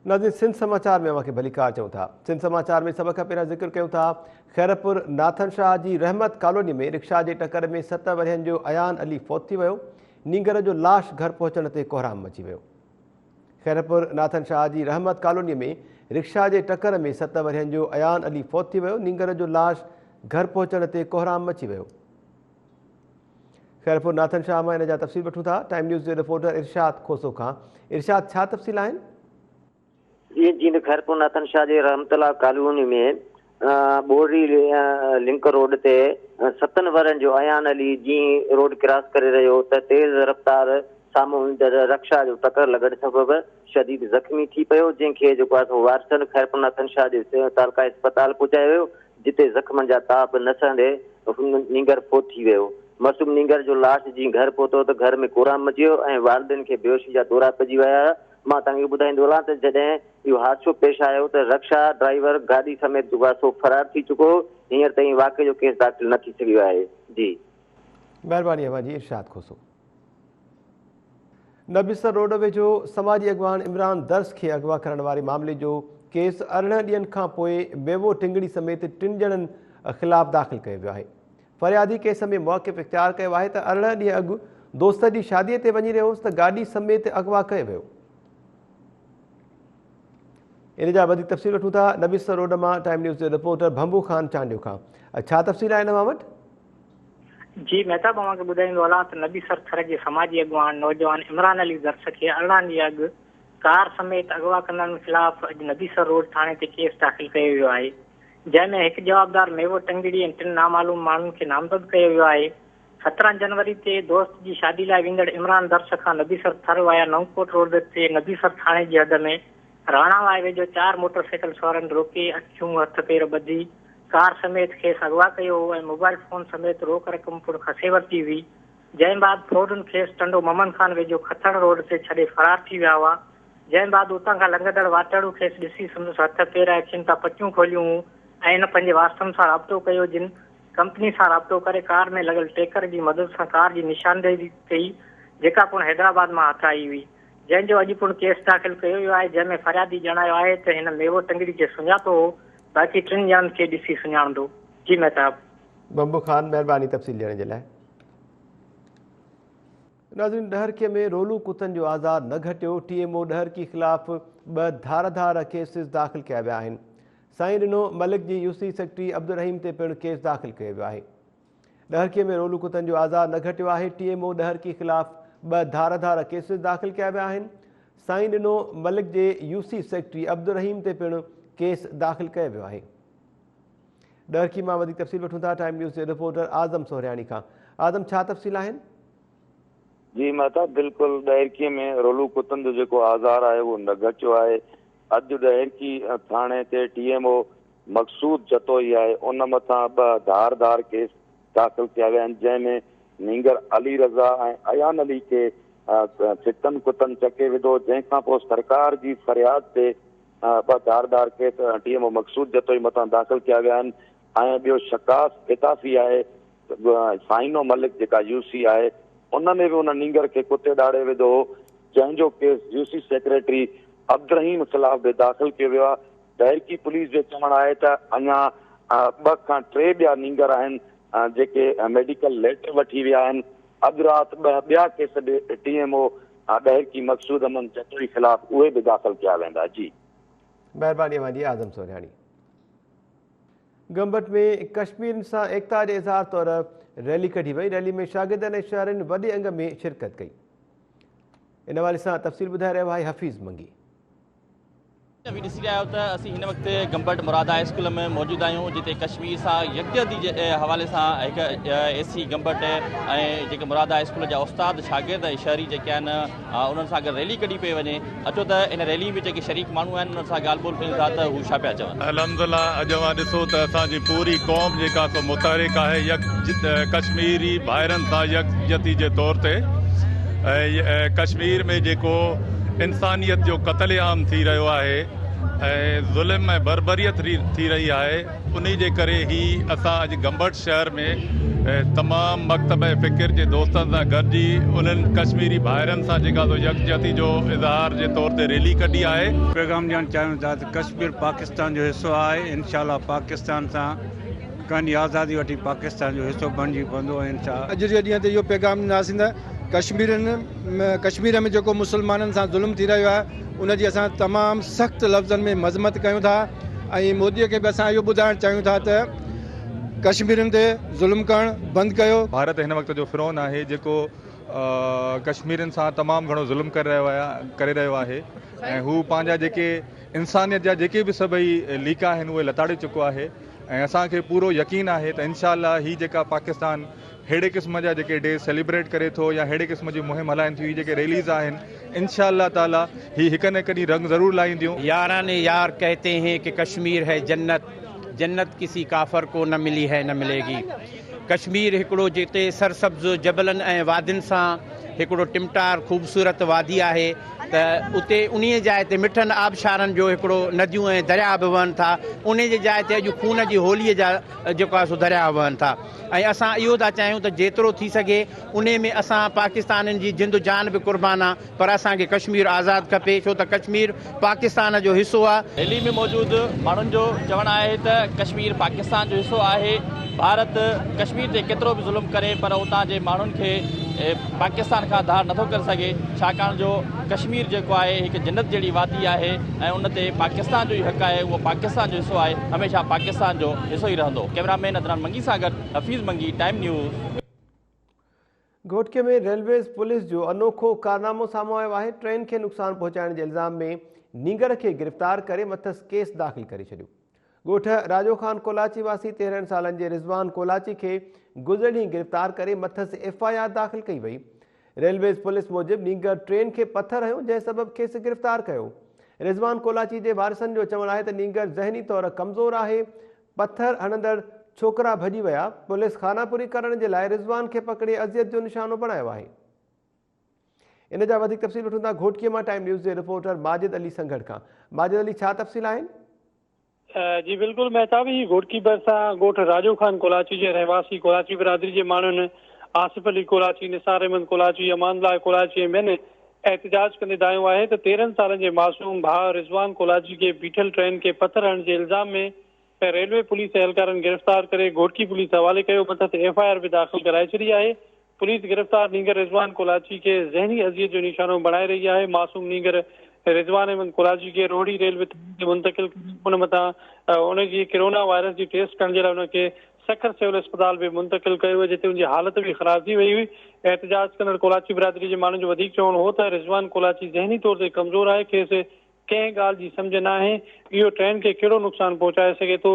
नाज़रीन, सिंध समाचार में अवांखे भली कार चऊं था। सिंध समाचार में सब खां पहिरियां ज़िक्र कयूं था खैरपुर नाथन शाह जी रहमत कॉलोनी में रिक्शा जे टक्कर में 7 वरियनि जो अयान अली फौत थी वियो। नींगर जो लाश घर पहुचण ते कोहराम मची वियो। खैरपुर नाथन शाह जी रहमत कॉलोनी में रिक्शा जे टक्कर में 7 वरियनि जो अयान अली फौत थी वियो। नींगर जो लाश घर पहुचण ते कोहराम मची वियो। खैरपुर नाथन शाह मां इन जा तफ़सील वठूं था टाइम न्यूज़ जे रिपोर्टर इरशाद खोसो खां। इरशाद, छा तफ़सील आहिनि? जी खैरपुर नाथन शाह जी रहमतुल्लाह कॉलोनी में बोरी लिंक रोड ते 7 वरनि जो अयान अली जी रोड क्रॉस करे रहियो त तेज़ रफ़्तार साम्हूं ईंदड़ रक्षा जो टक्कर लॻण सबबि शदीद ज़ख़्मी थी पियो, जंहिंखे जेको आहे वारसनि खैरपुर नाथन शाह जे तालका अस्पताल पहुचायो वियो, जिते ज़ख़्मनि जा ताप न सहंदे नींगर फोत थी वियो। मसूम नींगर जो लाश जी घर पहुतो त घर में कोराम मची वियो ऐं वारदनि खे बेहोशी जा दौरा पइजी विया। मां तव्हांखे ॿुधाईंदो हलां त जॾहिं इहो हादसो पेश आयो त रक्षा ड्राइवर गाॾी समेत जेको आहे सो फरार थी चुको। हींअर ताईं वाक़े जो केस दाख़िल न थी सघियो आहे। जी महिरबानी अवांजी इरशाद खोसो। नबीसर रोड वेझो समाजी अॻवान इमरान दर्स खे अगवा करण वारे मामले जो केस 18 ॾींहंनि खां पोइ बेवो टिंगड़ी समेत 3 ॼणनि ख़िलाफ़ दाख़िल कयो वियो आहे। फरियादी केस में मौक़िफ़ इख्तियार कयो आहे त 18 ॾींहं अॻु दोस्त जी शादीअ ते वञी रहियो त गाॾी समेत अगवा कयो वियो। इन जा वधीक तफ़सील वठूं था नबीसर रोड मां टाइम न्यूज़ जे रिपोर्टर भंबू खान चांडियो खां। छा तफ़सील आहे हिन वटि? जी महताब, अव्हांखे ॿुधाईंदो हलां त नबीसर थर जे समाजी अॻवान नौजवान इमरान अली दर्स खे 18 ॾींहं अॻु कार समेत अगवा कंदड़नि ख़िलाफ़ अॼु नबीसर रोड थाणे ते केस दाख़िल कयो वियो आहे, जंहिंमें हिकु जवाबदार मेवो टंगड़ी ऐं 3 नामालूम माण्हुनि खे नामज़द कयो वियो आहे। 17 जनवरी ते दोस्त जी शादी लाइ वेंदड़ इमरान दर्स खां नबीसर थर वाया नवकोट रोड ते नबीसर थाणे जी हद में राणा वाए वेझो 4 मोटरसाइकिल सवारनि रोके अखियूं हथ पेर ॿधी कार समेत खेसि अगवा कयो ऐं मोबाइल फोन समेत रोक रक़म पुर खसे वरिती हुई। जंहिं बाद फ्रोडन खेसि टंडो ममन खान वेझो खथड़ रोड ते छॾे फरार थी विया हुआ। जंहिं बाद उतां खां लंघंदड़ वाटड़ू खेसि ॾिसी संदसि हथ पेर अखियुनि तां पटियूं खोलियूं ऐं हिन पंहिंजे वारसनि सां राब्तो कयो, जिन कंपनी सां राब्तो करे कार में लॻल टेकर जी मदद सां कार जी निशानदेही कई, जेका पिणु हैदराबाद मां हथ आई हुई, जंहिंजो अॼु पिणु केस दाख़िल कयो वियो आहे। जंहिंमें फरियादी जणायो आहे त हिन मेवो टंगड़ी खे सुञातो हो, बाक़ी 3 ॼणनि खे ॾिसी सुञाणंदो। जी महताब। बंबू खान, महिरबानी तफ़सील ॾियण जे लाइ। नाज़रीन, डहरकीअ में रोलू कुतनि जो आज़ाद न घटियो। TMO डहरकी ख़िलाफ़ 2 धार केसिस दाख़िल कया विया आहिनि। साईं ॾिनो मलिक जी UC सेक्रेटरी अब्दुल रहीम ते पिणु केस दाख़िल कयो वियो आहे। डहरकीअ में रोलू कुतनि जो आज़ाद न घटियो आहे। TMO डहरकी ख़िलाफ़ 2 धार केसिस दाख़िल कया विया आहिनि। साईं ॾिनो मलिक जे UC सेक्रेटरी अब्दुल रहीम ते पिणु केस दाख़िल कयो वियो आहे। डहरकी मां वधीक तफ़सील वठूं था टाइम न्यूज़ जे रिपोर्टर आज़म सोहरियाणी खां। आज़म, छा तफ़सील आहिनि? जी महताब, बिल्कुलु डहरकीअ में रोलू कुतनि जो जेको आज़ार आहे उहो न घटियो आहे। अॼु डहरकी थाणे ते TMO मक़सूद जतोई आहे, उन मथां 2 धार केस दाख़िल कया विया आहिनि, जंहिंमें नींगर अली रज़ा ऐं अयान अली खे छिकनि कुतनि चके विधो। जंहिंखां पोइ सरकार जी फरियाद ते 2 धार केस TMO मक़सूद जतोई मथां दाख़िल कया विया आहिनि। ऐं ॿियो शकास इताफ़ी आहे साइनो मलिक जेका UC आहे, उन में बि उन नींगर खे कुते ॾाड़े विधो हो, जंहिंजो केस UC सेक्रेटरी अब्दुल रहीम ख़िलाफ़ बि दाख़िल कयो वियो आहे। डहरकी पुलिस जो चवणु आहे त अञा 2 खां 3 ॿिया नींगर आहिनि जेके मेडिकल लेटर वठी विया आहिनि। अॼु राति 2 ॿिया केस TMO डहरकी मक़सूद अमन जतोई ख़िलाफ़ उहे बि दाख़िल कया वेंदा। जी महिरबानी अवांजी आज़म सोहरियाणी। गंबट में कश्मीर सां एकता जे इज़हार तौर रैली कढी वई। रैली में शागिर्दनि ऐं शहरनि वॾे अंग में शिरकत कई। इन हवाले सां तफ़सील ॿुधाए रहियो आहे हफ़ीज़ मंगी। अभी ॾिसी रहिया आहियो त असीं हिन वक़्तु गंबट मुरादा स्कूल में मौजूदु आहियूं, जिते कश्मीर सां यकजहती जे हवाले सां हिकु AC गंबट ऐं जेके मुरादा स्कूल जा उस्ताद शागिर्द ऐं शहरी जेके आहिनि उन्हनि सां गॾु रैली कढी पई वञे। अचो त इन रैली में जेके शरीक माण्हू आहिनि उन्हनि सां ॻाल्हि ॿोल कयूं था त हू छा पिया चवनि। अल्हम्दुलिल्लाह, अॼु मां ॾिसो त असांजी पूरी क़ौम जेका सो मुतहरिक आहे कश्मीरी भाइरनि सां यकजहती जे तौर ते। कश्मीर में जेको इंसानियत जो क़त्लेआम थी रहियो आहे ऐं ज़ुल्म ऐं बर्बरियत थी रही आहे, उन जे करे ही असां अॼु गंबट शहर में तमाम मकतब फ़िक्र के दोस्तन सां गॾिजी उन्हनि कश्मीरी भाइरनि सां जेका यकजहती जो इज़हार जे तौर ते रैली कढी आहे। पैगाम ॾियणु चाहियूं था त कश्मीर पाकिस्तान जो हिसो आहे। इंशाअल्लाह पाकिस्तान सां कंहिंजी आज़ादी वठी पाकिस्तान जो हिसो बणिजी पवंदो। इंशाअल्लाह अॼु जे ॾींहं ते इहो पैगाम ॾींदासीं त कश्मीर में जेको मुस्लमाननि सां ज़ुल्म थी रहियो आहे उनजी असां तमामु सख़्तु लफ़्ज़नि में मज़मत कयूं था ऐं मोदीअ खे बि असां इहो ॿुधाइणु चाहियूं था त कश्मीरनि ते ज़ुल्म करणु बंदि कयो। भारत हिन वक़्त जो फ़िरौन आहे जेको कश्मीरनि सां तमामु घणो ज़ुल्म करे रहियो आहे ऐं हू पंहिंजा जेके इंसानियत जा जेके बि सभई लीका आहिनि उहे लताड़े चुको आहे ऐं असांखे पूरो यकीन आहे त इंशाअल्लाह ही जेका पाकिस्तान अहिड़े क़िस्म जा जेके डे सेलिब्रेट करे थो या अहिड़े क़िस्म जी मुहिम हलाइनि थियूं जेके रैलीज़ आहिनि इंशाअल्लाह ताला ही हिक न कॾहिं रंग ज़रूर लाईंदियूं। याराने यार कहते हैं कि कश्मीर है जन्नत, जन्नत किसी काफ़र को न मिली है न मिलेगी। कश्मीर हिकिड़ो जिते सरसब्ज़ जबलनि ऐं वादियुनि सां हिकिड़ो टिमटार ख़ूबसूरत वादी आहे त उते उन जाइ ते मिठनि आबशारनि जो हिकिड़ो नदियूं ऐं दरिया बि वहनि था। उन जे जाइ ते अॼु खून जी होलीअ जा जेको आहे सो दरिया वहनि था ऐं असां इहो था चाहियूं त जेतिरो थी सघे उन में असां पाकिस्ताननि जी जिंदु जान बि क़ुर्बान आहे पर असांखे कश्मीर आज़ादु खपे छो त कश्मीर पाकिस्तान जो हिसो आहे। रैली में मौजूदु माण्हुनि जो चवणु आहे त कश्मीर पाकिस्तान जो हिसो आहे। भारत कश्मीर ते केतिरो बि ज़ुल्म करे पर उतां जे माण्हुनि खे पाकिस्तान खां धार नथो करे सघे छाकाणि जो कश्मीर जेको आहे हिकु जन्नत जहिड़ी वादी आहे ऐं उन ते पाकिस्तान जो ई हक़ आहे। उहो पाकिस्तान जो हिसो आहे, हमेशह पाकिस्तान जो हिसो ई रहंदो। कैमरामैन अदनान मंगी सां गॾु हफ़ीज़ मंगी, टाइम न्यूज़। घोटके में रेलवेज़ पुलिस जो अनोखो कारनामो साम्हूं आयो आहे। ट्रेन खे नुक़सान पहुचाइण जे इल्ज़ाम में नीगर खे गिरफ़्तार करे मथस केस दाख़िल करे छॾियो। ॻोठ राजो खान कोलाची वासी 13 सालनि जे रिज़वान कोलाची खे गुज़िरियल ॾींहुं गिरफ़्तार करे मथस FIR दाख़िल कई वई। रेलवेज़ पुलिस मूजिबि नीगर ट्रेन खे पथर हयो जंहिं सबबु खेसि गिरफ़्तार कयो। रिज़वान कोलाची जे वारिसनि जो चवणु आहे त नीगर ज़हनी तौर कमज़ोर आहे। पथर हणंदड़ छोकिरा भॼी विया। पुलिस खानापुरी करण जे लाइ रिज़वान खे पकड़े अज़ियत जो निशानो बणायो आहे। इन जा वधीक तफ़सील वठूं था घोटकीअ मां टाइम न्यूज़ जे रिपोर्टर माजिद अली संगड़ खां। माजिद अली, छा तफ़सील आहिनि? जी बिल्कुलु महताब, ही घोटकी भरिसां ॻोठ राजो खान कोलाची जे रहवासी कोलाची बिरादरी जे माण्हुनि आसिफ अली कोलाची, निसार अहमद कोलाची, अमानल्ला कोलाची ऐं ॿियनि एहतजाज कंदे दायो आहे त 13 सालनि जे मासूम भाउ रिज़वान कोलाची खे बीठल ट्रेन खे पथर हणण जे इल्ज़ाम में रेलवे पुलिस एहलकारनि गिरफ़्तार करे घोटकी पुलिस हवाले कयो। मथां FIR बि दाख़िल कराए छॾी आहे। पुलिस गिरफ़्तार नीगर रिज़वान कोलाची खे ज़हनी अज़ियत जो निशानो बणाए रही आहे। मासूम नीगर रिज़वान अहमद कोलाची खे रोहिड़ी रेलवे मुंतकिल उन मथां उनजी कोरोना वायरस जी टेस्ट करण जे लाइ उनखे सखर सिविल अस्पताल में मुंतकिल कयो वियो जिते उनजी हालत भी ख़राब थी वई हुई। एहतजाज कंदड़ कोलाची बिरादरी जे माण्हुनि जो वधीक चवणु हो त रिज़वान कोलाची ज़हनी तौर ते कमज़ोर आहे, खेसि कंहिं ॻाल्हि जी सम्झ न आहे इहो ट्रेन खे कहिड़ो नुक़सान पहुचाए सघे थो।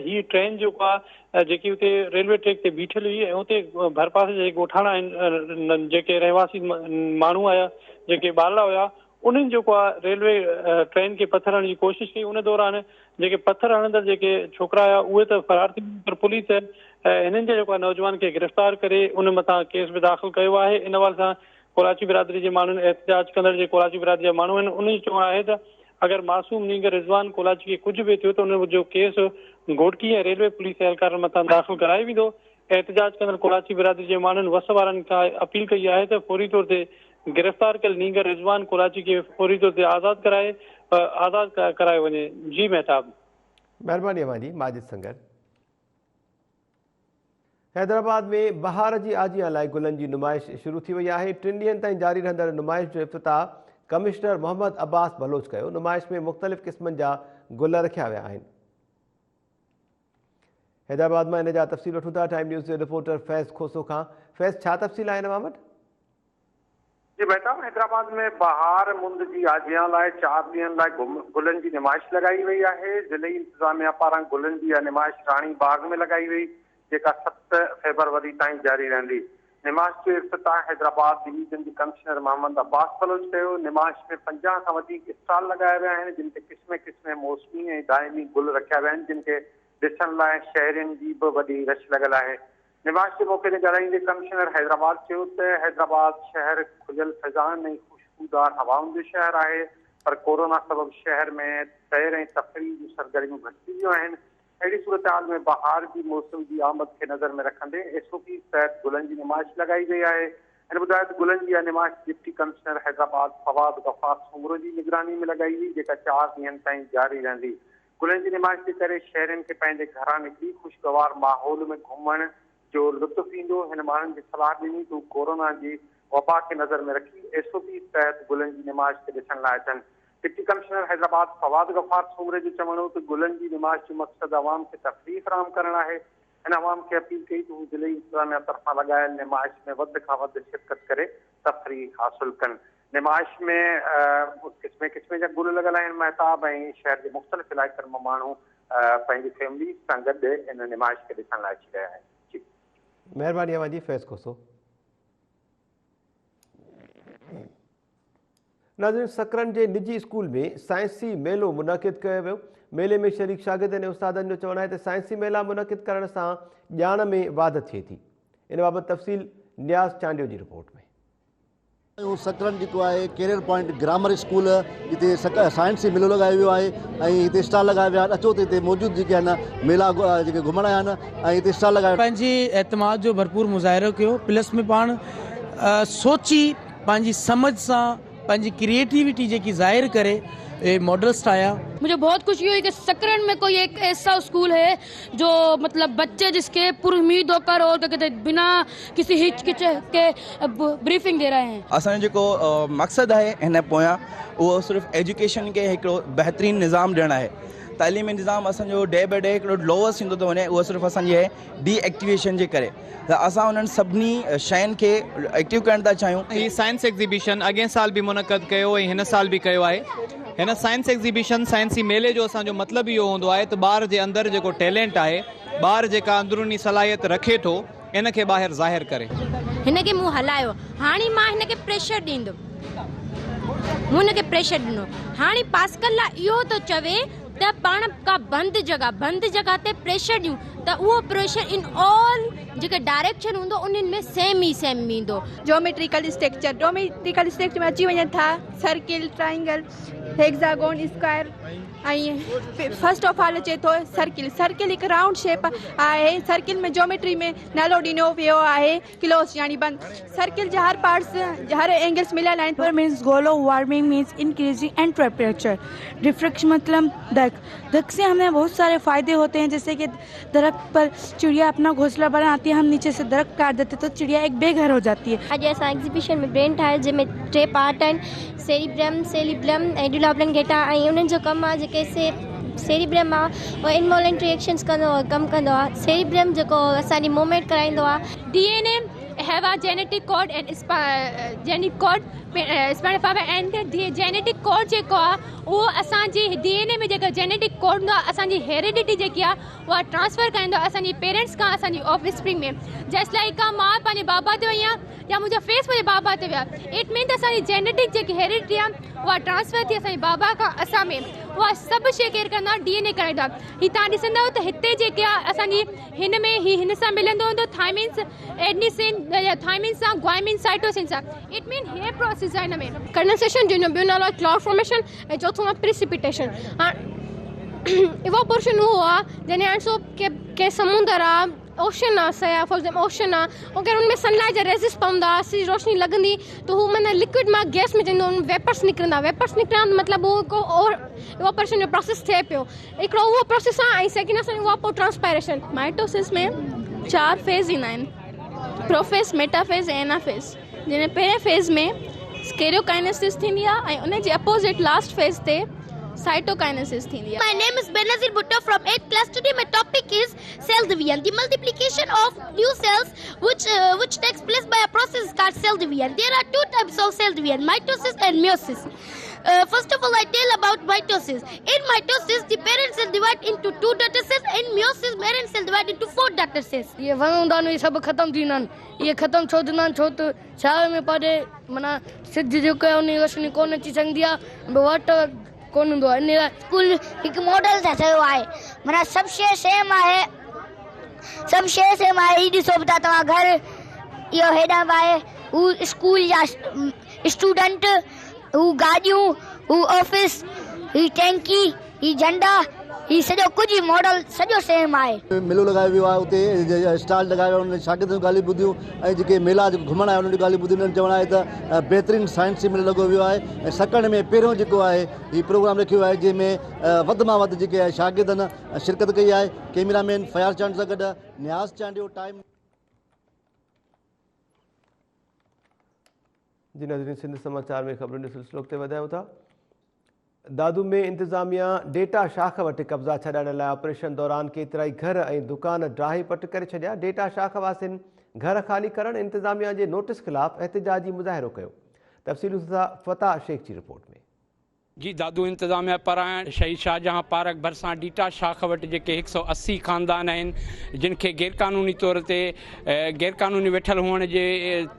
ही ट्रेन जेको आहे जेकी उते रेलवे ट्रैक ते बीठल हुई ऐं उते भरपासे जे ॻोठाणा आहिनि जेके रहवासी माण्हू आया जेके ॿारड़ा हुआ उन्हनि जेको आहे रेलवे ट्रेन खे पथर हणण जी कोशिशि कई। उन दौरान जेके पथर हणंदड़ जेके छोकिरा हुआ उहे त फरार थी पर पुलिस हिननि जे जेको आहे नौजवान खे गिरफ़्तार करे उन मथां केस बि दाख़िल कयो आहे। इन हवाले सां कोलाची बिरादरी जे माण्हुनि एहतजाज कंदड़ जे कोलाची बिरादरी जा माण्हू आहिनि उन्हनि जो चवणु आहे त अगरि मासूम नीगर रिज़वान कोलाची खे कुझु बि थियो त उन जो केस घोटकी ऐं रेलवे पुलिस एहलकारनि मथां दाख़िल करायो वेंदो। एहतजाज कंदड़ कोलाची बिरादरी जे माण्हुनि वस वारनि खां अपील कई आहे त फौरी तौर ते गिरफ़्तार कयल नीगर रिज़वान कोलाची खे फौरी तौर ते आज़ाद करायो वञे। जी महताब, महिरबानी अवांजी माजिद संगर। हैदराबाद में बहार जी आजियां लाइ गुलनि जी नुमाइश शुरू थी वई आहे। 3 ॾींहनि ताईं जारी रहंदड़ नुमाइश जो इफ़्तिताह कमिश्नर मोहम्मद अब्बास बलोच कयो। नुमाइश में मुख़्तलिफ़ क़िस्मनि जा गुल रखिया विया आहिनि। हैदराबाद में इन जा तफ़सील वठूं था टाइम न्यूज़ जे रिपोर्टर फैज़ खोसो खां। फैज़, छा तफ़सील आहिनि अवां वटि? जी बेटा, हैदराबाद में बहार मुंद जी आजियां लाइ 4 ॾींहनि लाइ गुलनि जी नुमाइश लगाई वई आहे। ज़िले इंतज़ामिया पारां गुलनि जी इहा नुमाइश राणी बाग में लगाई वई जेका 7 फरवरी ताईं जारी रहंदी। नुमाइश जो इफ़्तिताह हैदराबाद डिवीज़न जे कमिश्नर मोहम्मद अब्बास बलोच कयो। नुमाइश में 50 खां वधीक स्टॉल लगाया विया आहिनि जिन ते क़िस्म क़िस्म मौसमी ऐं दाइमी गुल रखिया विया आहिनि जिन खे ॾिसण लाइ शहरियुनि जी बि वॾी रश लॻल आहे। नुमाइश जे मौक़े ते ॻाल्हाईंदे कमिश्नर हैदराबाद चयो त हैदराबाद शहर खुलियल फ़िज़ाउनि ऐं ख़ुशबूदार हवाउनि जो शहर आहे पर कोरोना सबबि शहर में सैर ऐं तफ़रीह जूं सरगर्मियूं घटिजी वियूं आहिनि। अहिड़ी सूरत हाल में बहार जी मौसम जी आमद के नज़र में रखंदे SOP तहत गुलनि जी निमाइश लगाई वई आहे। हिन ॿुधायो त गुलनि जी निमाइश डिप्टी कमिश्नर हैदराबाद फवाद गफ़ार सूमरो जी निगरानी में लगाई हुई, जेका 4 ॾींहनि ताईं जारी रहंदी। गुलनि जी निमाइश जे करे शहरनि खे पंहिंजे घरां निकिरी खुशगवार माहौल में घुमण जो लुत्फ़ ईंदो। हिन माण्हुनि खे सलाह ॾिनी त कोरोना जी वबा खे नज़र में रखी SOP तहत गुलनि जी निमाइश खे ॾिसण लाइ अचनि। डिप्टी कमिश्नर हैदराबाद फवाद गफ़ार सूमरे जो चवणो त गुलनि जी निमाइश जो मक़सदु आवाम खे तफ़रीह फ़राहम करणु आहे। हिन आवाम खे अपील कई त हू ज़िले इंतज़ामिया तरफ़ां लॻायल निमाइश में वधि खां वधि शिरकत करे तफ़रीह हासिल कनि। निमाइश में क़िस्मे क़िस्मे जा गुल लॻल आहिनि। महताब ऐं शहर जे मुख़्तलिफ़ इलाइक़नि मां माण्हू पंहिंजी फैमिली सां गॾु इन निमाइश खे ॾिसण लाइ अची रहिया आहिनि। महिरबानी अवां जी फैज़ कोसो। नाज़रीन, सकरन जे निजी स्कूल में साइंसी मेलो मुनक़िद कयो वियो। मेले में शरीक शागिर्दनि ऐं उस्तादनि जो चवणु आहे त साइंसी मेला मुनक़िद करण सां ॼाण में वाध थिए थी। इन बाबति तफ़सील न्याज़ चांडियो जी रिपोर्ट में। सकरन जेको आहे कैरियर पॉइंट ग्रामर स्कूल हिते साइंसी मेलो लॻायो वियो आहे ऐं हिते स्टॉल लॻाया विया आहिनि। अचो त हिते मौजूदु जेके आहिनि मेला जेके घुमण आया आहिनि ऐं हिते स्टॉल लॻाया। पंहिंजे एतमाद जो भरपूर मुज़ाहिरो कयो, प्लस में पाण सोची पंहिंजी समझ सां पंहिंजी क्रिएटिविटी जेकी ज़ाहिर करे मॉडल्स ठाया। मुझे बहुत खुशी हुई कि सकरन में कोई एक ऐसा स्कूल है जो मतलब बच्चे जिसके पुरुमीद होकर और कहते बिना किसी हिचकिचे के ब्रीफिंग दे रहे हैं। असांजो जेको मक़सदु आहे हिन पोयां उहो सिर्फ़ु एजुकेशन खे हिकिड़ो बहितरीनु निज़ाम ॾियणु आहे। तालीमी निज़ाम असांजो डे बाय डे हिकिड़ो लोअर थींदो थो वञे, उहो सिर्फ़ु असांजे डी एक्टिवेशन जे करे। त असां उन्हनि सभिनी शयुनि खे एक्टिव करणु था चाहियूं। हीउ साइंस एग्ज़िबिशन अॻे साल बि मुनक़द कयो ऐं हिन साल बि कयो आहे। हिन साइंस एग्ज़िबिशन साइंसी मेले जो असांजो मतिलबु इहो हूंदो आहे त ॿार जे अंदरि जेको टैलेंट आहे, ॿार जेका अंदरूनी सलाहियत रखे थो, इन खे ॿाहिरि ज़ाहिर करे। हिन खे मूं हलायो, हाणे मां हिन खे प्रेशर ॾींदुमि, मूं हिन खे प्रेशर ॾिनो। हाणे पास्कल लाइ इहो थो चवे त पाण का बंदि जॻह ते प्रेशर ॾियूं त उहो प्रेशर इन ऑल जेके डायरेक्शन हूंदो उन्हनि में सेम ईंदो। ज्योमेट्रिकल स्ट्रक्चर में अची वञनि था सर्किल, ट्राइंगल, हेक्सागोन, स्क्वायर ऐं फर्स्ट ऑफ ऑल अचे थो सर्किल हिकु राउंड शेप आहे। सर्किल में ज्योमेट्री में नालो ॾिनो वियो आहे क्लोज यानी बंद। सर्किल जा हर पार्ट्स हर एंगल्स मिलियल आहिनि। Means global warming means increasing and temperature. Diffraction मतलब दरख्त से हमें बहुत सारे फ़ायदे होते हैं, जैसे कि दरख्त पर चिड़िया अपना घोंसला बनाती है, हम नीचे से दरख्त काट देते तो चिड़िया एक बेघर हो जाती है। अॼु असां एग्ज़िबिशन में ब्रेन ठाहे जंहिंमें 3 पार्ट आहिनि, सेरिब्रम ऐं ड्यूला ऑब्लिंगेटा ऐं उन्हनि जो कमु आहे जेके सेरिब्रम आहे उहो इनवॉलेंट्री एक्शन्स कमु कंदो आहे। सेरिब्रम जेको असांजी मूवमेंट कराईंदो आहे। DNA have a genetic code and genetic code and the genetic code जेको आहे उहो असांजी DNA में जेका जेनेटिक कोड हूंदो आहे, असांजी हेरिडिटी जेकी आहे उहा ट्रांसफर कंदो आहे असांजी पेरेंट्स खां असांजी ऑफस्प्रिंग में। जस्ट लाइक का मां पंहिंजे बाबा ते वई आहे या मुंहिंजा फेस मुंहिंजे बाबा ते विया, इट मीन असांजी जेनेटिक जेकी हेरिडिटी आहे उहा ट्रांसफर थी असांजे बाबा खां असां में। उहा सभु शइ केरु कंदो आहे, DNA कराईंदो आहे। हीउ तव्हां ॾिसंदव त हिते जेके आहे असांजी हिन में हिन सां मिलंदो हूंदो थायमिन्स, एडनिसिन या थायमिन सां ग्वाइमिन साइटोसिन सां। इट मीन हे प्रोसेस आहे हिन में कंडेंसेशन जो ॿियो नालो आहे क्लाउड फॉर्मेशन ऐं चौथों आहे प्रिसिपिटेशन। इवोपोरेशन उहो आहे जॾहिं हाणे के समुंदर आहे, ओशन आहे, सया फॉर एग्जाम्पल ओशन आहे, अगरि उनमें सनलाइट जा रेजिस पवंदा, सी रोशनी लॻंदी त हू माना लिक्विड मां गैस में चवंदो वेपर्स निकिरंदा। वेपर्स निकिरंदा मतिलबु उहो को और इवोपोरेशन जो प्रोसेस थिए पियो। हिकिड़ो उहो प्रोसेस आहे ऐं सेकेंड असांजो इवोपो ट्रांसपायरेशन। माइटोसिस में 4 फेज़ ईंदा आहिनि, प्रोफेज़, मेटाफेज़ ऐं एनाफेज़। जंहिंमें पहिरें फेज़ में स्केरियोकाइनेसिस थींदी आहे ऐं उनजे अपोजिट लास्ट फेज़ ते cytokinesis थींदी आहे। My name is Benazir Bhutto from 8th class. Today my topic is cell division, the multiplication of new cells which takes place by a process called cell division. There are 2 types of cell division, mitosis and meiosis. First of all, I tell about mitosis. In mitosis, the parent cell divide into 2 daughter cells. In meiosis, parent cell divide into 4 daughter cells. ये वनदान ये सब खत्म थींदा आहिनि। ये खत्म छो थींदा आहिनि? छो त छावे में परे माना सिद्ध जेको आहे उन रोशनी कोन अची सघंदी आहे, वाटर कोन हूंदो आहे। स्कूल हिकु मॉडल ठहियो आहे, माना सभु शइ सेम आहे, सभु शइ सेम आहे। हीउ ॾिसो था तव्हां घर, इहो हेॾां आहे हू स्कूल जा स्टूडेंट, हू गाॾियूं, हू ऑफिस, ही टैंकी, ही झंडा, ही सॼो कुझु ई मॉडल सॼो सेम आहे। मेलो लगायो वियो आहे, उते स्टॉल लगायो आहे, उन्हनि शागिर्दनि जूं ॻाल्हियूं ॿुधियूं ऐं जेके मेला घुमण आया उन्हनि जूं ॻाल्हियूं ॿुधियूं। उन्हनि चवणु आहे त बहितरीनु साइंसी मेलो लॻो वियो आहे ऐं सकण में पहिरियों जेको आहे हीउ प्रोग्राम रखियो आहे जंहिंमें वधि मां वधि जेके आहे शागिर्दनि शिरकत कई आहे। कैमरामैन फयाज़ चांड सां गॾु न्याज़ चांडियो, टाइम। जी नाज़रीन, सिंध समाचार में ख़बरुनि जो सिलसिलो अॻिते वधायूं था। दादू में इंतज़ामिया डेटा शाख वटि कब्ज़ा छॾाइण लाइ ऑपरेशन दौरान केतिरा ई घर ऐं दुकान ड्राही पट करे छॾिया। डेटा शाख वासियुनि घर ख़ाली करण इंतज़ामिया जे नोटिस ख़िलाफ़ एहतिजाजी मुज़ाहिरो कयो। तफ़सीलूं सां फ़तह शेख जी रिपोर्ट में। जी दादू इंतज़ामिया पारां शहीद शाहजहां पार्क भरिसां डीटा शाख वटि जेके 180 ख़ानदान आहिनि जिन खे गैरक़ानूनी तौर ते गैरक़ानूनी वेठल हुअण जे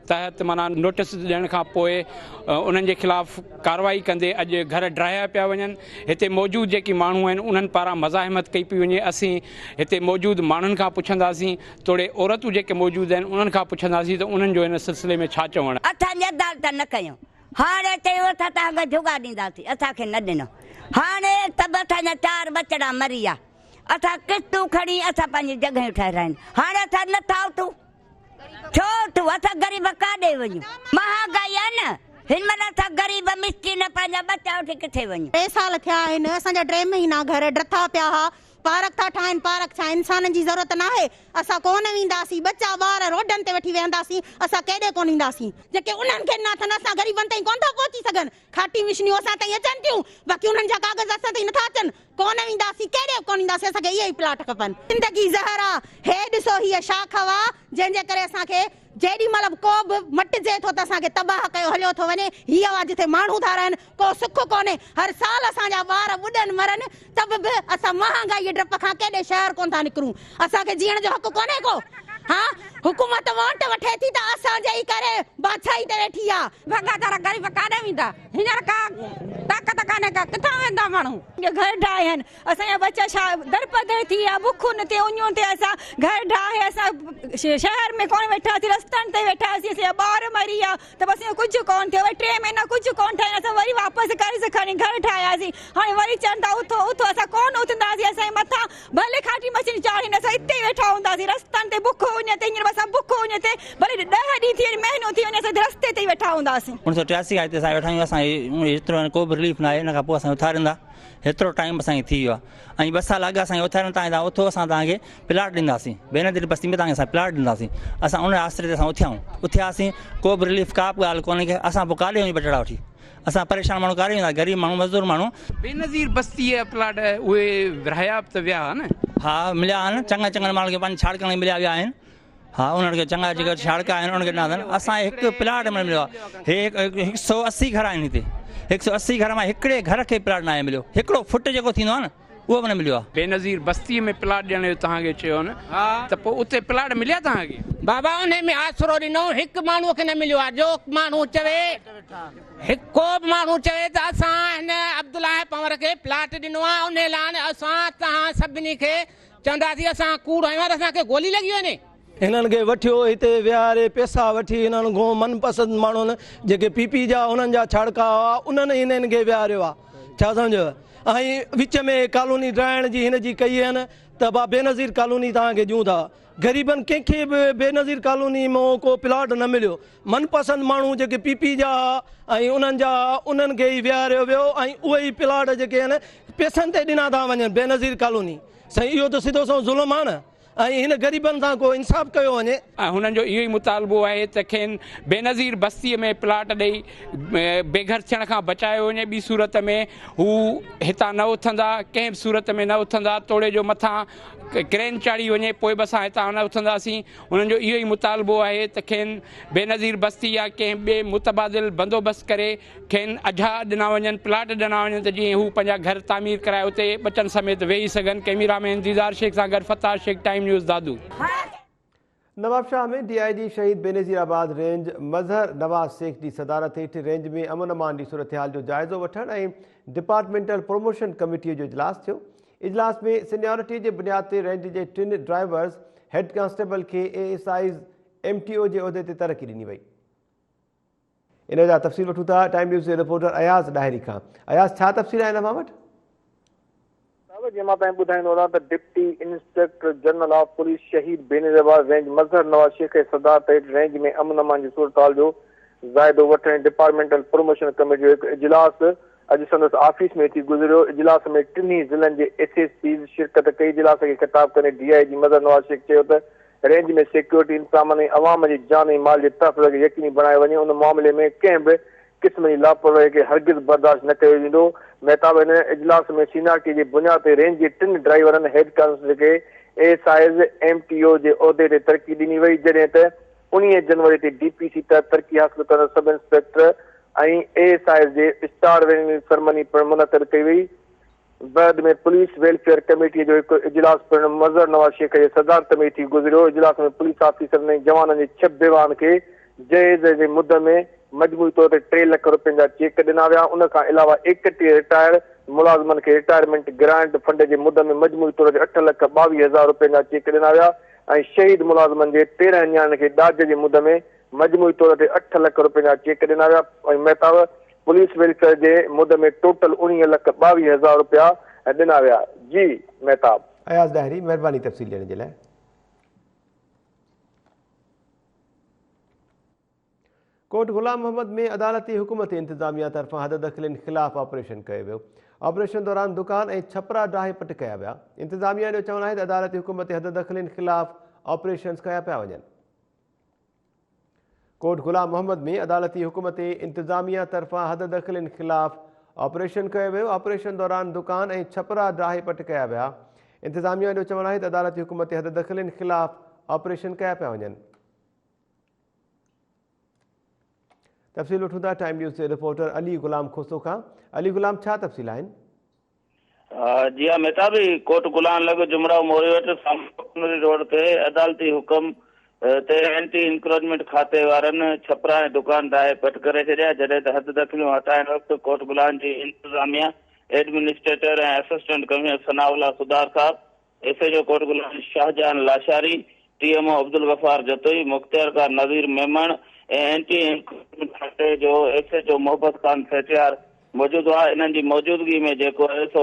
तहत माना नोटिस ॾियण खां पोइ उन्हनि जे ख़िलाफ़ कार्रवाई कंदे अॼु घर ड्राहिया पिया वञनि। हिते मौजूदु जेकी माण्हू आहिनि उन्हनि पारां मज़ाहिमत कई पई वञे। असीं हिते मौजूदु माण्हुनि खां पुछंदासीं, तोड़े औरतूं जेके मौजूदु आहिनि उन्हनि खां पुछंदासीं त उन्हनि जो हिन सिलसिले में छा चवणु आहे। न कयूं हाणे चयो त तव्हांखे जुगा ॾींदासीं, असांखे न ॾिनो। हाणे तब असांजा 4 बचड़ा मरी विया, असां किश्तूं खणी असां पंहिंजी जॻहियूं ठाहिराइनि। हाणे असां नथा उथूं, छो उथूं? असां ग़रीब काॾे वञूं? महांगाई आहे न, हिन महिल असां ग़रीब मिस्किन पंहिंजा बचा वठी किथे वञूं? 3 साल थिया आहिनि, असांजा टे महीना घर ड्रथा पिया हुआ। पार्क था ठाहिनि, पार्क छा इंसाननि जी ज़रूरत न आहे? असां कोन वेंदासीं, बच्चा ॿार रोडनि ते वठी वेंदासीं, असां केॾे कोन ईंदासीं। जेके उन्हनि खे न अथनि असां ग़रीबनि ताईं कोन था पहुची सघनि। खाटी मिशनियूं असां ताईं अचनि थियूं, बाक़ी उन्हनि जा कागज़ असां ताईं नथा अचनि। कोन वेंदासीं, केॾे कोन ईंदासीं, असांखे इहे ई प्लाट खपनि। ज़िंदगी ज़हर आहे। हे ॾिसो, हीअ शाख आहे जंहिंजे करे असांखे जेॾी महिल को बि मटिजे थो त असांखे तबाह कयो हलियो थो वञे। हीअ आहे जिथे माण्हू था रहनि, को सुख कोन्हे। हर साल असांजा ॿार ॿुॾनि मरनि, तब बि असां महांगाई डप खां केॾे शहर कोन था निकिरूं। असांखे जीअण जो हक़ कोन्हे को? हाँ, हुकूमत वोट वठे थी त असांजे ई करे बादशाही ते वेठी आहे। भॻादार ग़रीब काॾे वेंदा? हींअर का ताक़त कान्हे का, किथां वेंदा माण्हू? घर ठाहे आहिनि, असांजा बच्चा छा दरपदर थी विया, बुखुनि ते उञूं ते असां घर ठाहे असां शहर में कोन वेठासीं, रस्तनि ते वेठासीं। असांजा ॿार मरी विया त बसि कुझु कोन थियो। 3 महीना कुझु कोन ठहियो, असां वरी वापसि कर्ज़ खणी घर ठाहियासीं। हाणे वरी चवनि था उथो उथो, असां कोन उथंदासीं। असांजे मथां भले खाटी मशीन चाढ़ीनि, असां हिते ई वेठा हूंदासीं। रस्तनि ते बुख वञे ते, हींअर असां बुख वञे ते, भले 10 ॾींहं थी वञे, महीनो थी वञे, असां रस्ते ते ई वेठा हूंदासीं। 1983 खां हिते असां वेठा आहियूं। असां एतिरो को बि रिलीफ न आहे, हिन खां पोइ असां उथारींदा। हेतिरो टाइम असांखे थी वियो आहे ऐं 2 साल अॻु असांखे उथारींदा तव्हां उथो, असां तव्हांखे प्लाट ॾींदासीं। बेनज़ीर बस्ती में तव्हांखे असां प्लाट ॾींदासीं। असां उन आसिरे ते असां उथियासीं। को बि रिलीफ का बि ॻाल्हि कोन्हे। असां पोइ काॾे वञी बचड़ा वठी, असां परेशान माण्हू काॾे वेंदा? ग़रीब माण्हू, मज़दूर माण्हू। बेनज़ीर बस्ती जा प्लाट उहे विरहाया त विया न? हा, मिलिया आहिनि। चङा माण्हू खे पंहिंजे छाड़कण में मिलिया विया आहिनि। हाँ, उन्हनि खे चङा जेके छाड़का आहिनि उन्हनि खे ॾिना अथनि। असांखे हिकु प्लाट में मिलियो आहे। 180 घर आहिनि हिते। 180 घर मां हिकिड़े घर खे प्लाट न आहे मिलियो। हिकिड़ो फुट जेको थींदो आहे न, उहो बि न मिलियो आहे। बेनज़ीर बस्तीअ में प्लाट ॾियण जो तव्हांखे चयो न, त पोइ उते प्लाट मिलिया तव्हांखे? बाबा उन में आसरो ॾिनो, हिकु माण्हूअ खे न मिलियो आहे। जो माण्हू चवे, को बि माण्हू चवे त असां हिन अब्दुल्ला पंवर खे प्लाट ॾिनो आहे, उन लाइ असां तव्हां सभिनी खे चवंदासीं असां कूड़ आहियूं, असांखे गोली लॻी वञे। हिननि खे वठियो, हिते विहारे पैसा वठी हिननि खां मनपसंदि माण्हुनि जेके पीपी जा उन्हनि जा छाड़का हुआ उन्हनि हिननि खे विहारियो आहे। छा सम्झो? ऐं विच में कॉलोनी ड्राइण जी हिन जी कई आहिनि त बा बेनज़ीर कॉलोनी तव्हांखे ॾियूं था। ग़रीबनि कंहिंखे बि बेनज़ीर कॉलोनी मां को प्लाट न मिलियो। मनपसंदि माण्हू जेके पीपी जा ऐं उन्हनि खे ई विहारियो वियो ऐं उहे ई प्लाट जेके आहिनि पैसनि ते ॾिना था वञनि। बेनज़ीर कॉलोनी साईं, इहो त सिधो सो ज़ुल्म आहे न। ऐं हिन ग़रीबनि सां को इंसाफ़ कयो वञे। हुननि जो इहो ई मुतालबो आहे त खेनि बेनज़ीर बस्तीअ में प्लाट ॾेई बेघर थियण खां बचायो वञे। ॿी सूरत में हू हितां न उथंदा, कंहिं बि सूरत में न उथंदा। तोड़े जो मथां क्रेन चाढ़ी वञे, पोइ बि असां हितां न उथंदासीं। हुननि जो इहो ई मुतालबो आहे त खेनि बेनज़ीर बस्ती या कंहिं ॿिए मुतबादिल बंदोबस्तु करे खेनि अझा ॾिना वञनि, प्लाट ॾिना वञनि, त जीअं हू पंहिंजा घर तामीर कराए उते बचनि समेत वेही सघनि। कैमरामैन दीदार शेख सां गॾु फ़तह शेख, टाइम न्यूज़ दादू। नवाबशाह में DIG शहीद बेनज़ीराबाद रेंज मज़हर नवाज़ शेख की सदारत हेठि रेंज में अमन अमान की सूरत हाल जो जायज़ो वठण ऐं डिपार्टमेंटल प्रमोशन कमेटी जो इजलास थियो। इजलास में सीनियरिटी के बुनियाद ते रेंज के 3 ड्राइवर्स हेड कांस्टेबल के ASIs MTO के उहदे ते तरक्की ॾिनी वई। इन जा तफ़सील वठूं था टाइम न्यूज़ के रिपोर्टर अयाज़ ॾाहिरी खां। अयाज़, छा तफ़सील आहे हिन मां वटि? जंहिंमां ताईं ॿुधाईंदो रहां त deputy inspector general of police शहीद बेनज़ीर रेंज मज़हर नवाज़ शेख जे सदारत हेठि रेंज में अमन अमान जी सूरत जो ज़ाइदो वठण डिपार्टमेंटल प्रमोशन कमेटी जो हिकु इजलास अॼु संदसि ऑफिस में थी गुज़रियो। इजलास में टिनी ज़िलनि जे SSP शिरकत कई। इजलास खे ख़िताब करे DIG मज़हर नवाज़ शेख चयो त रेंज में सिक्योरिटी इंतज़ाम ऐं अवाम जी जान ऐं माल जे तहफ़्फ़ुज़ खे यकीनी बणायो वञे। उन मामले में कंहिं बि क़िस्म जी लापरवाही खे हरगिज़ बर्दाश्त न कयो वेंदो। महताब इन इजलास में सीनियरिटी जी बुनियाद ते रेंज जे 3 ड्राइवरनि हेड कांस्टेबल खे ASIs MTO जे उहिदे ते तरक़ी ॾिनी वई, जॾहिं त 19 जनवरी ते DPC तहत तरक़ी हासिल करण सब इंस्पेक्टर ऐं ASIs जे स्टार वेनिंग सेरेमनी पिणु मुनक़द कई वई। बाद में पुलिस वेलफेयर कमेटी जो हिकु इजलास पिणु मज़हर नवाज़ शेख जे सदारत में थी गुज़रियो। इजलास में पुलिस ऑफिसर ऐं जवाननि जे 6 बेवान खे जहेज़ जे मुद्दे में मजमूई तौर ते 3 लख रुपयनि जा चेक ॾिना विया। उन खां अलावा 31 रिटायर्ड मुलाज़िमनि खे रिटायरमेंट ग्रांट फंड जे मुद्दे में मजमूई तौर ते 8,22,000 रुपयनि जा चेक ॾिना विया ऐं शहीद मुलाज़िमनि जे 13 नियाणियुनि खे ॾाज जे मुद्दे में मजमूई तौर ते 8 लख रुपयनि जा चेक ॾिना विया ऐं महताब पुलिस वेलफेयर जे मुद्दे में टोटल 19,22,000 रुपया ॾिना विया। जी महताब। अयाज़ ॾाहिरी, महिरबानी तफ़सील ॾियण जे लाइ। कोट गुलाम मोहम्मद में अदालती हुकूमत इंतज़ामिया तरफ़ां हद दख़लनि ख़िलाफ़ ऑपरेशन कयो वियो। ऑपरेशन दौरान दुकान ऐं छपरा ॾाहे पट कया विया। इंतज़ामिया जो चवणु आहे त अदालती हुकूमत हद दख़लनि ख़िलाफ़ ऑपरेशन कया पिया वञनि। कोट गुलाम मोहम्मद में अदालती हुकूमत इंतज़ामिया तरफ़ां हद दख़लनि ख़िलाफ़ ऑपरेशन कयो वियो। ऑपरेशन दौरान दुकान ऐं छपरा ॾाहे पट कया विया। इंतज़ामिया जो चवणु आहे त अदालती हुकूमत हद दख़लनि ख़िलाफ़ ऑपरेशन कया पिया वञनि। तफ़सील वठूं था टाइम न्यूज़ जे रिपोर्टर अली गुलाम खोसो खां। अली गुलाम, छा तफ़सील आहिनि? जी हाँ महताब, कोट गुलाम लॻ जुमरा मोरी वटि सामने रोड ते अदालती हुकम ते एंटी इंक्रोचमेंट खाते वारनि छपरा ऐं दुकान ॾाहे पट करे छॾिया, जॾहिं त हद दख़लियूं हटाइण वक़्तु कोट गुलाम जी इंतज़ामिया एडमिनिस्ट्रेटर ऐं असिस्टेंट कमिश्नर सनाउल्ला सुधार साहब, SHO कोट गुलाम शाहजहान लाशारी, TMO अब्दुल गफ़ार जतोई, मुख्तियार खां नज़ीर मेमण ऐं एंटी इंक्रोचमेंट खाते जो SHO मोहब्बत खान सेठियार मौजूदु हुआ। इन्हनि जी मौजूदगी में जेको आहे सो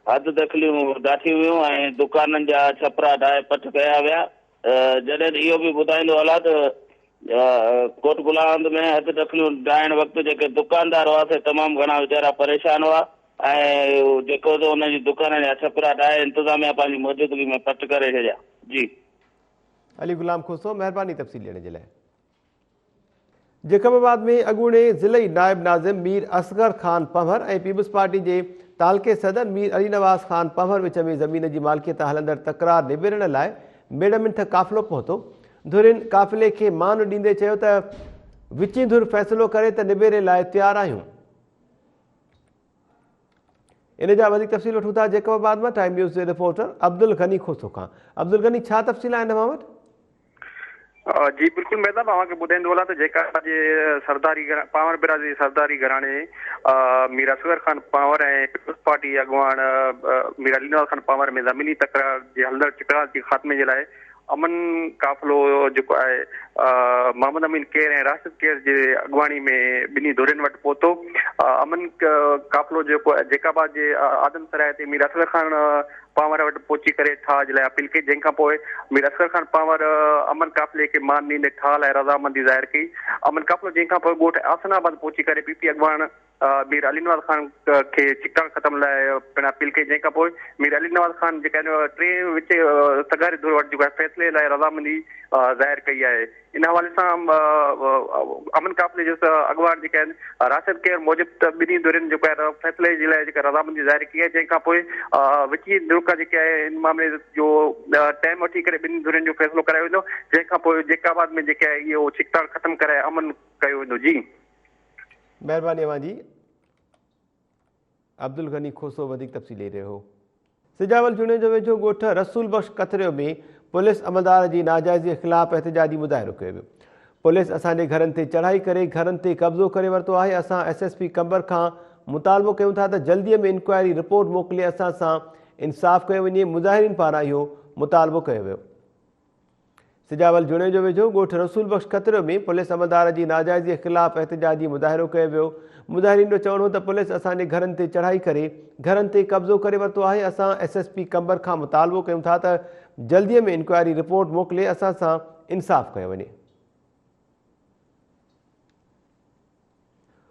हद दख़लियूं ॾाठी वियूं ऐं दुकाननि जा छपरा ॾाहे पट कया विया। जॾहिं इहो बि ॿुधाईंदो हलां त कोट गुलाम में हद दख़लियूं ॾाइण वक़्तु जेके दुकानदार हुआसीं तमामु घणा वीचारा परेशान हुआ ऐं जेको त हुनजी दुकान जा छपरा ॾाहे इंतज़ामिया पंहिंजी मौजूदगी में पट करे छॾिया। जी अली गुलाम खोसो, महिरबानी तफ़सील ॾियण जे लाइ। जैकबाबाद में अॻूणे ज़िलई नायब नाज़िम मीर असगर खान पंवर ऐं पीपल्स पार्टी जे तालके सदर मीर अली नवाज़ खान पंवर विच में ज़मीन जी मालिकियत हलंदड़ तकरार निबेरण लाइ मेडमिंट काफ़िलो पहुतो। धुरिन काफ़िले खे मान ॾींदे चयो त विची धुर फ़ैसिलो करे त निबेरे लाइ तयारु आहियूं। इन जा वधीक तफ़सील वठूं था जैकबाबाद मां टाइम न्यूज़ जे रिपोर्टर अब्दुल गनी खोसो खां। अब्दुल गनी, छा तफ़सील आहिनि तव्हां वटि? जी बिल्कुल मैडम, तव्हांखे ॿुधाईंदो हलां त जेका जे सरदारी पावर बिरादरी सरदारी घराणे मीर असगर खान पावर ऐं पीपल्स पार्टी अॻुवान मीर अली नवाज़ खान पावर में ज़मीनी तकरार जे हलंदड़ चिकरार जे ख़ात्मे जे लाइ अमन काफ़िलो जेको आहे मोहम्मद अमीन केर ऐं राशिद केर जे अॻुवाणी में ॿिन्ही धुरियुनि वटि पहुतो। अमन काफ़िलो जेको आहे जैकाबाद जे आदमसराय ते मीर असगर खान पावर वटि पहुची करे ठाह जे लाइ अपील कई, जंहिंखां पोइ मीर असगर खान पावर अमन काफ़िले खे मान ॾींदे ठाह लाइ रज़ामंदी ज़ाहिर कई। अमन काफ़िलो जंहिंखां पोइ ॻोठ आसनाबाद पहुची करे PP अॻुवान मीर अली नवाज़ खान खे चिकन ख़तम लाइ पिणु अपील कई, जंहिंखां पोइ मीर अली नवाज़ खान जेका टे विच सगारी धुर वटि जेको आहे फ़ैसिले लाइ रज़ामंदी ज़ाहिर कई आहे। इन हवाले सां अमन काफ़िले जो अॻुवान जेके आहिनि राशिद केर मूजिबि त ॿिन्ही धुरियुनि जेको आहे फ़ैसिले जे लाइ जेका रज़ामंदी ज़ाहिर कई आहे, जंहिंखां पोइ विची धुरका जेके आहे इन मामले जो टाइम वठी करे ॿिन्ही धुरियुनि जो फ़ैसिलो करायो वेंदो, जंहिंखां पोइ जैकाबाद में जेके आहे इहो छिकताड़ ख़तमु कराए अमन कयो वेंदो। जी महिरबानी अवांजी। अब्दुल गनी खोसो वधीक तफ़सील ॾेई रहियो हो। सिजावल चूने जो वेझो ॻोठ रसूल बख्श कतरियो में पुलिस अमलदार जी नाजाइज़ी ख़िलाफ़ एहतजाजी मुज़ाहिरो कयो वियो। पुलिस असांजे घरनि ते चढ़ाई करे घरनि ते कब्ज़ो करे वरितो आहे। असां SSP कंबर खां मुतालबो कयूं था त जल्दीअ में इंक्वायरी रिपोर्ट मोकिले असां सां इंसाफ़ कयो वञे। मुज़ाहिरीन पारां इहो मुतालबो कयो वियो। सिजावल जुणे जो वेझो ॻोठ रसूल बख्श खतरे में पुलिस अमलदार की नाजाइज़ी के ख़िलाफ़ एहतजाजी मुज़ाहिरो कयो वियो। मुज़ाहिरीन जो चवणो त पुलिस असांजे घरनि ते चढ़ाई करे घरनि ते कब्ज़ो करे वरितो आहे। असां SSP कंबर खां मुतालबो कयूं था त जल्दीअ में इंक्वायरी रिपोर्ट मोकिले असां सां इंसाफ़ कयो वञे।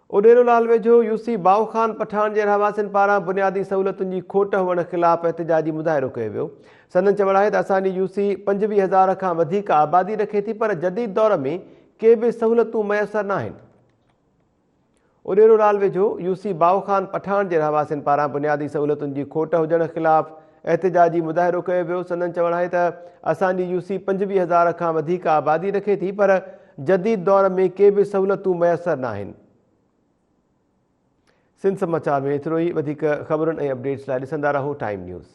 उडेरोलाल वेझो UC बाऊखान पठान के रहवासियों पारां बुनियादी सहूलतुनि जी खोट हुअण ख़िलाफ़ एहतजाजी मुज़ाहिरो कयो वियो। संदन चवण आहे त असांजी UC 25,000 खां वधीक आबादी रखे थी, पर जदीद दौर में के भी सहूलतूं मैसर न आहिनि। उडेरोलाल वेझो UC बाऊखान पठान के रहवासियों पारां बुनियादी सहूलतुनि जी खोट हुजण ख़िलाफ़ एहतजाजी मुज़ाहिरो कयो वियो। संदन चवण आहे त असांजी UC 25,000 खां वधीक आबादी रखे थी, पर जदीद दौर में के भी सहूलतूं मैसर न आहिनि। सिंध समाचार में एतिरो ई। वधीक ख़बरुनि ऐं अपडेट्स लाइ ॾिसंदा रहो टाइम न्यूज़।